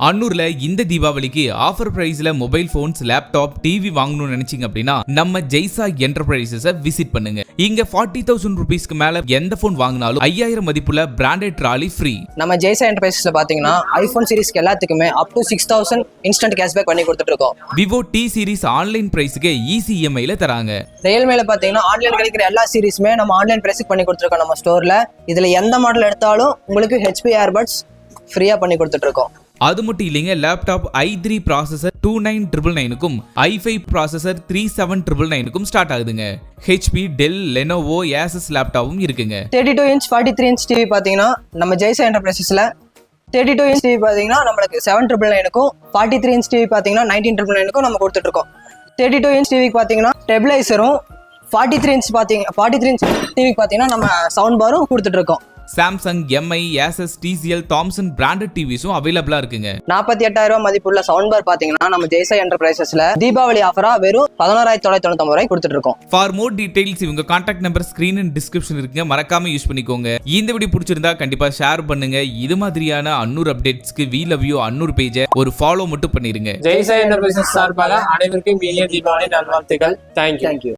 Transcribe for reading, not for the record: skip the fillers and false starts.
அன்னூர்ல இந்த தீபாவளிக்கு ஆஃபர் பிரைஸ்ல மொபைல் போன்ஸ், லேப்டாப், டிவி வாங்கணும்னு நினைச்சீங்க அப்படின்னா நம்ம ஜெய்சா என்டர்பிரைசஸ் விசிட் பண்ணுங்க. இங்க 40,000 ரூபீஸ்க்கு மேல எந்த போன் வாங்கினாலும் 5,000 மதிப்புள்ள பிராண்டட் ட்ராலி ஃப்ரீ. நம்ம ஜெய்சா என்டர்பிரைசஸ்ல பாத்தீங்கன்னா ஐபோன் சீரிஸ்க்கு எல்லாத்துக்குமே அப் டு 6,000 இன்ஸ்டன்ட் கேஷ்பேக் பண்ணி கொடுத்துட்டு இருக்கோம். விவோ டி சீரிஸ் ஆன்லைன் பிரைஸ்க்கு ஈஸி இஎம்ஐல தராங்க. ரியல்மில பாத்தீங்கன்னா ஆன்லைன் கிடைக்கிற எல்லா சீரிஸுமே நம்ம ஆன்லைன் பிரைஸ்க்கு பண்ணி கொடுத்துருக்கோம் நம்ம ஸ்டோர்ல. இதுல எந்த மாடல் எடுத்தாலும் உங்களுக்கு ஹெச்பி ஏர்பட்ஸ் ஃப்ரீயா பண்ணி கொடுத்துட்டு இருக்கோம். அது மட்டும் இல்லைங்க, லேப்டாப் i3 ப்ராசஸர் 29,999க்கும் i5 ப்ராசஸர் 37,999க்கும் ஸ்டார்ட் ஆகுதுங்க. ஹெச்பி, டெல், லெனோவோ, ஏசஸ் லேப்டாப்பும் இருக்குங்க. 32 இன்ச் 43 இன்ச் டிவி பாத்தீங்கன்னா நம்ம ஜெய்சா என்டர்பிரைசஸ்ல 32 இன்ச் டிவி பாத்தீங்கன்னா நம்மளுக்கு 7,999க்கும் 43 இன்ச் டிவி பாத்தீங்கன்னா 19,999க்கும் நம்ம கொடுத்துட்டு இருக்கோம். 32 இன்ச் டிவிக்கு பாத்தீங்கன்னா ஸ்டெபிளைசரும் 43 இன்ச் டிவிக்கு பாத்தீங்கன்னா நம்ம சவுண்ட் பாரும் கொடுத்துட்டு இருக்கோம். Samsung, Mi, Asus, TCL, Thomson branded டிவிஸும் அவைலபிளா இருக்குங்க. 48,000 மதிப்புள்ள சவுண்ட் பார் பாத்தீங்கன்னா நம்ம ஜெய்சா என்டர்பிரைசஸ்ல தீபாவளி ஆஃபரா வெறும் 11,999 ரூபாய் கொடுத்துட்டு இருக்கோம். ஃபார் மோர் டீடைல்ஸ் இவங்க contact number screen and description இருக்குங்க, மறக்காம யூஸ் பண்ணிக்கோங்க. இந்த வீடியோ பிடிச்சிருந்தா கண்டிப்பா ஷேர் பண்ணுங்க. இது மாதிரியான அன்னூர் அப்டேட்ஸ்க்கு வி லவ் யூ அன்னூர் பேஜை ஒரு ஃபாலோ மட்டும் பண்ணிருங்க. ஜெய்சா என்டர்பிரைசஸ் சார்பாக அனைவருக்கும் இனிய தீபாவளி நல்வாழ்த்துக்கள். தேங்க்யூ.